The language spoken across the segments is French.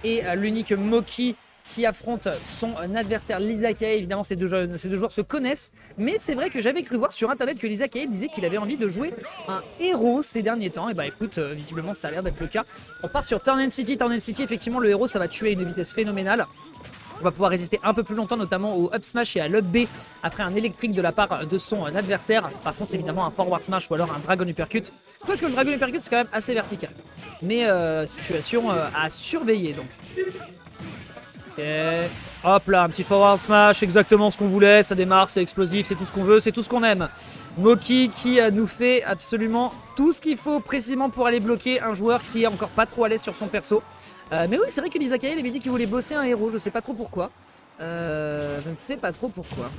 et l'unique Moki qui affronte son adversaire Lizakae. Évidemment, ces deux joueurs se connaissent, mais c'est vrai que j'avais cru voir sur internet que Lizakae disait qu'il avait envie de jouer un héros ces derniers temps. Et bah écoute, visiblement ça a l'air d'être le cas. On part sur Turn End City. Turn End City, effectivement, le héros ça va tuer à une vitesse phénoménale. On va pouvoir résister un peu plus longtemps, notamment au up smash et à l'up B après un électrique de la part de son adversaire. Par contre, évidemment, un forward smash ou alors un dragon uppercut. Quoique le dragon uppercut, c'est quand même assez vertical. Mais situation à surveiller donc. Ok. Hop là, un petit forward smash, exactement ce qu'on voulait. Ça démarre, c'est explosif, c'est tout ce qu'on veut, c'est tout ce qu'on aime. Moki qui nous fait absolument tout ce qu'il faut précisément pour aller bloquer un joueur qui est encore pas trop à l'aise sur son perso. Mais oui, c'est vrai que Lizakae avait dit qu'il voulait bosser un héros, je sais pas trop pourquoi. Je ne sais pas trop pourquoi.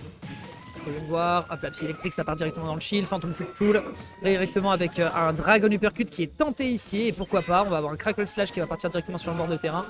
Voyons voir. Hop là, psy électrique, ça part directement dans le shield. Phantom Footstool directement avec un Dragon Uppercut qui est tenté ici. Et pourquoi pas, on va avoir un Crackle Slash qui va partir directement sur le bord de terrain.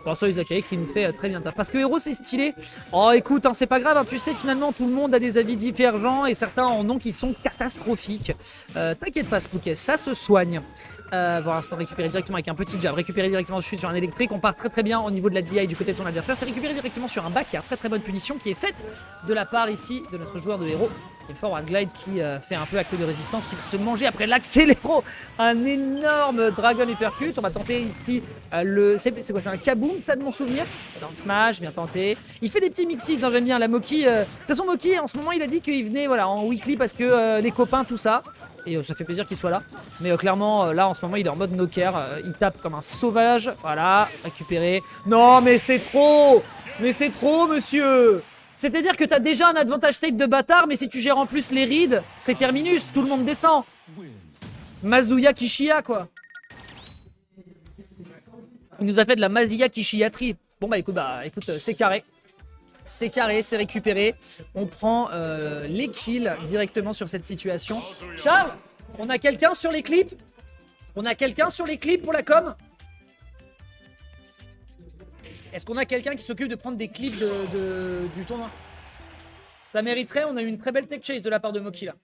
Pour l'instant, Lizakae qui nous fait très bien taf. Parce que héros c'est stylé. Oh écoute, hein, c'est pas grave, hein, tu sais, finalement tout le monde a des avis divergents et certains en ont qui sont catastrophiques. T'inquiète pas, Spooky, ça se soigne. Pour l'instant, récupérer directement avec un petit jab, récupérer directement ensuite sur un électrique. On part très bien au niveau de la DI du côté de son adversaire. C'est récupéré directement sur un back. Il y a très bonne punition qui est faite de la part ici de notre joueur de héros. C'est le forward glide qui fait un peu acte de résistance, qui va se manger après l'accéléro. Un énorme dragon uppercut. On va tenter ici c'est quoi, c'est un kaboom, ça de mon souvenir. Dans le smash, bien tenté. Il fait des petits mixes, hein, j'aime bien la Moki. De toute façon, Moki, en ce moment, il a dit qu'il venait voilà, en weekly parce que les copains, tout ça. Et ça fait plaisir qu'il soit là. Mais clairement, là, en ce moment, il est en mode no-care. Il tape comme un sauvage. Voilà, récupéré. Non, mais c'est trop! Mais c'est trop, monsieur! C'est-à-dire que t'as déjà un advantage state de bâtard, mais si tu gères en plus les rides, c'est terminus. Tout le monde descend. Mazuya Kishia, quoi. Il nous a fait de la Mazuya Kishiatri. Bon, bah écoute, c'est carré. C'est carré, c'est récupéré. On prend les kills directement sur cette situation. Charles, on a quelqu'un sur les clips? On a quelqu'un sur les clips pour la com? Est-ce qu'on a quelqu'un qui s'occupe de prendre des clips du tournoi? Ça mériterait, on a eu une très belle tech chase de la part de Moki là.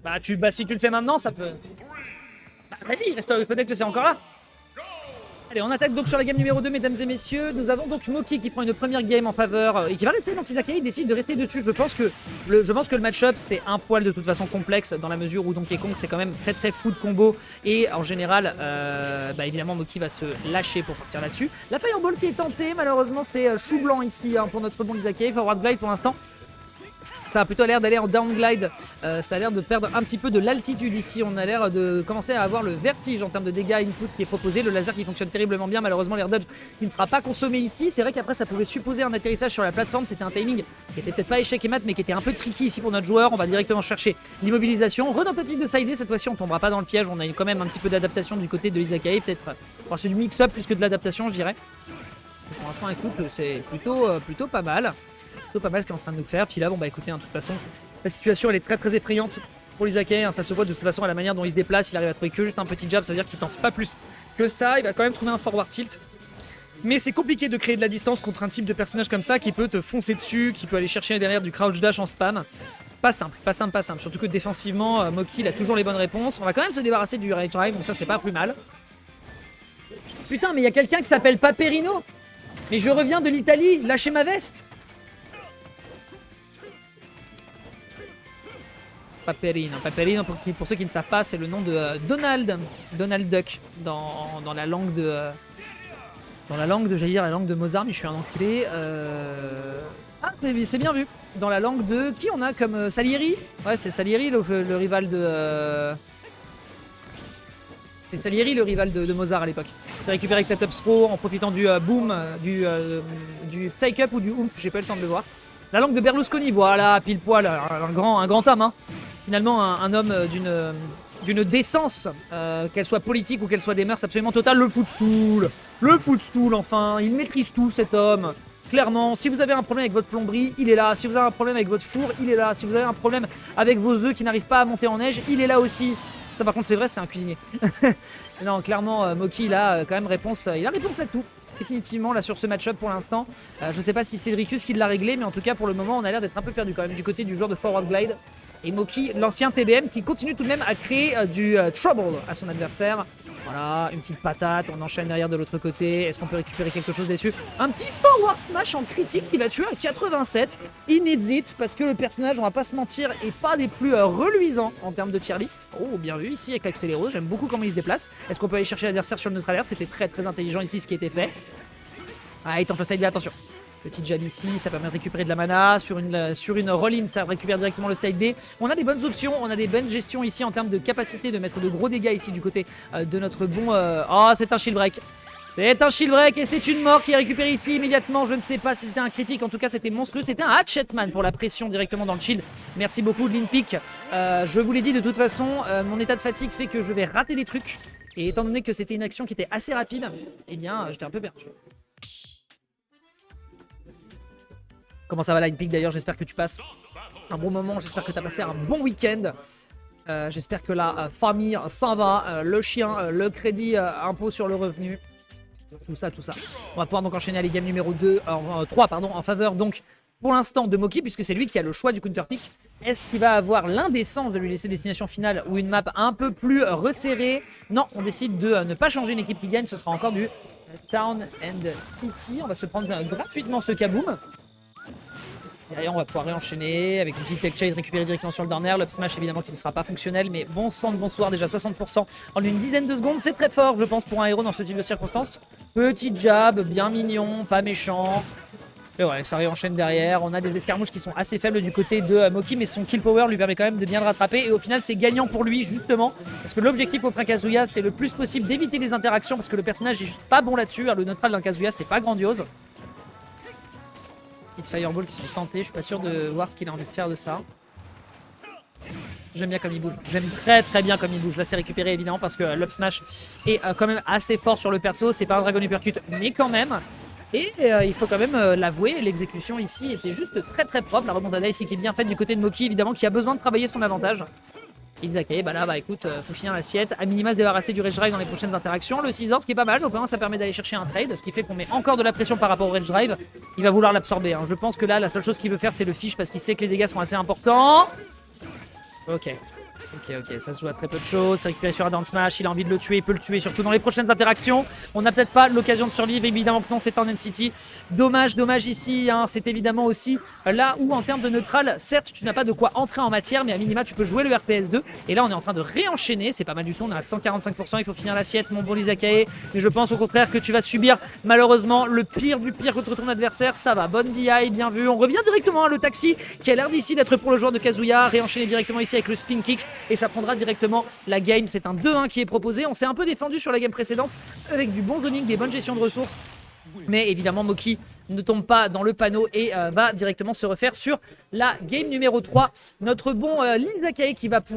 Bah si tu le fais maintenant, ça peut... Bah, vas-y, reste peut-être que c'est encore là. Allez, on attaque donc sur la game numéro 2, mesdames et messieurs. Nous avons donc Moki qui prend une première game en faveur et qui va rester. Donc Lizakae décide de rester dessus. Je pense que le match-up, c'est un poil de toute façon complexe dans la mesure où Donkey Kong, c'est quand même très fou de combo. Et en général, évidemment, Moki va se lâcher pour partir là-dessus. La Fireball qui est tentée, malheureusement, c'est chou blanc ici hein, pour notre bon Lizakae. Forward glide pour l'instant. Ça a plutôt l'air d'aller en downglide, ça a l'air de perdre un petit peu de l'altitude ici, on a l'air de commencer à avoir le vertige en termes de dégâts input qui est proposé, le laser qui fonctionne terriblement bien, malheureusement l'air dodge qui ne sera pas consommé ici, c'est vrai qu'après ça pouvait supposer un atterrissage sur la plateforme, c'était un timing qui était peut-être pas échec et mat mais qui était un peu tricky ici pour notre joueur, on va directement chercher l'immobilisation, retentative de sider, cette fois-ci on tombera pas dans le piège, on a eu quand même un petit peu d'adaptation du côté de Lizakae, peut-être, c'est du mix-up plus que de l'adaptation je dirais. Pour l'instant écoute, c'est plutôt pas mal. Plutôt pas mal ce qu'il est en train de nous faire. Puis là, bon bah écoutez, hein, de toute façon, la situation elle est très effrayante pour Lizakae. Hein, ça se voit de toute façon à la manière dont il se déplace. Il arrive à trouver que juste un petit jab, ça veut dire qu'il tente pas plus que ça. Il va quand même trouver un forward tilt. Mais c'est compliqué de créer de la distance contre un type de personnage comme ça qui peut te foncer dessus, qui peut aller chercher derrière du crouch dash en spam. Pas simple. Surtout que défensivement, Moki il a toujours les bonnes réponses. On va quand même se débarrasser du rage drive, donc ça c'est pas plus mal. Putain, mais il y a quelqu'un qui s'appelle Paperino. Mais je reviens de l'Italie, lâchez ma veste. Paperino, pour ceux qui ne savent pas, c'est le nom de Donald Duck dans la langue de j'allais dire la langue de Mozart, mais je suis un enculé. Ah, c'est bien vu. Dans la langue de qui on a comme Salieri? Ouais, c'était Salieri le rival de. C'était Salieri le rival de Mozart à l'époque. J'ai récupéré avec cette up throw en profitant du boom, du psych up ou du oomph, j'ai pas eu le temps de le voir. La langue de Berlusconi, voilà, pile poil, un grand homme. Hein. Finalement, un homme d'une décence, qu'elle soit politique ou qu'elle soit des mœurs absolument totales. Le footstool, enfin, il maîtrise tout cet homme. Clairement, si vous avez un problème avec votre plomberie, il est là. Si vous avez un problème avec votre four, il est là. Si vous avez un problème avec vos œufs qui n'arrivent pas à monter en neige, il est là aussi. Ça, par contre, c'est vrai, c'est un cuisinier. Non, clairement, Moki, il a quand même réponse. Il a réponse à tout. Définitivement là sur ce match-up pour l'instant. Je sais pas si c'est Ricus qui l'a réglé, mais en tout cas pour le moment on a l'air d'être un peu perdu quand même du côté du joueur de Forward Glide. Et Moki, l'ancien TBM, qui continue tout de même à créer du trouble à son adversaire. Voilà, une petite patate, on enchaîne derrière de l'autre côté. Est-ce qu'on peut récupérer quelque chose dessus? Un petit forward smash en critique qui va tuer à 87. Il needs it parce que le personnage, on va pas se mentir, est pas des plus reluisants en termes de tier list. Oh, bien vu ici avec l'accéléro, j'aime beaucoup comment il se déplace. Est-ce qu'on peut aller chercher l'adversaire sur le neutre alert? C'était très très intelligent ici ce qui était fait. Ah, il tente le side B, attention. Petit jab ici, ça permet de récupérer de la mana. Sur une roll-in, ça récupère directement le side B. On a des bonnes options, on a des bonnes gestions ici en termes de capacité de mettre de gros dégâts ici du côté de notre bon... Oh, c'est un shield break. C'est un shield break et c'est une mort qui est récupérée ici immédiatement. Je ne sais pas si c'était un critique, en tout cas c'était monstrueux. C'était un hatchetman pour la pression directement dans le shield. Merci beaucoup de l'Inpick. Je vous l'ai dit de toute façon, mon état de fatigue fait que je vais rater des trucs. Et étant donné que c'était une action qui était assez rapide, eh bien j'étais un peu perdu. Comment ça va là, Inpick d'ailleurs? J'espère que tu passes un bon moment, j'espère que tu as passé un bon week-end. J'espère que la famille, ça va, le chien, le crédit, impôt sur le revenu, tout ça, tout ça. On va pouvoir donc enchaîner à les games numéro 3 pardon, en faveur donc pour l'instant de Moki, puisque c'est lui qui a le choix du counter pick. Est-ce qu'il va avoir l'indécence de lui laisser destination finale ou une map un peu plus resserrée? Non, on décide de ne pas changer une équipe qui gagne, ce sera encore du Town and City. On va se prendre gratuitement ce kaboom. Derrière, on va pouvoir réenchaîner avec une petite tech chase récupérée directement sur le down air. L'up smash, évidemment, qui ne sera pas fonctionnel. Mais bon sang de bonsoir, déjà 60% en une dizaine de secondes. C'est très fort, je pense, pour un héros dans ce type de circonstances. Petit jab, bien mignon, pas méchant. Et ouais, ça réenchaîne derrière. On a des escarmouches qui sont assez faibles du côté de Moki, mais son kill power lui permet quand même de bien le rattraper. Et au final, c'est gagnant pour lui, justement. Parce que l'objectif pour un Kazuya, c'est le plus possible d'éviter les interactions. Parce que le personnage est juste pas bon là-dessus. Le neutral d'un Kazuya, c'est pas grandiose. Petite fireball qui sont tentées, je suis pas sûr de voir ce qu'il a envie de faire de ça. J'aime bien comme il bouge, j'aime très très bien comme il bouge. Là c'est récupéré évidemment parce que l'up smash est quand même assez fort sur le perso. C'est pas un Dragon Uppercut mais quand même. Et il faut quand même l'avouer, l'exécution ici était juste très très propre. La remontada ici qui est bien faite du côté de Moki évidemment, qui a besoin de travailler son avantage. Izake, bah là, bah écoute, faut finir l'assiette. À minima se débarrasser du Rage Drive dans les prochaines interactions. Le Scissor, ce qui est pas mal, donc ça permet d'aller chercher un trade, ce qui fait qu'on met encore de la pression par rapport au Rage Drive. Il va vouloir l'absorber. Hein. Je pense que là, la seule chose qu'il veut faire, c'est le fiche parce qu'il sait que les dégâts sont assez importants. Ok. Ok, ça se joue à très peu de choses. C'est récupéré sur un down smash, il a envie de le tuer, il peut le tuer, surtout dans les prochaines interactions. On n'a peut-être pas l'occasion de survivre, évidemment que non, c'est en N-City. Dommage ici, hein. C'est évidemment aussi là où en termes de neutral, certes tu n'as pas de quoi entrer en matière, mais à minima tu peux jouer le RPS2. Et là on est en train de réenchaîner, c'est pas mal du tout, on est à 145%, il faut finir l'assiette, mon bon Izakae. Mais je pense au contraire que tu vas subir malheureusement le pire du pire contre ton adversaire. Ça va, bonne DI, bien vu. On revient directement à le taxi qui a l'air d'ici d'être pour le joueur de Kazuya, réenchaîner directement ici avec le spin kick. Et ça prendra directement la game. C'est un 2-1 qui est proposé. On s'est un peu défendu sur la game précédente avec du bon zoning, des bonnes gestions de ressources. Mais évidemment, Moki ne tombe pas dans le panneau et va directement se refaire sur la game numéro 3. Notre bon Izakae qui va pouvoir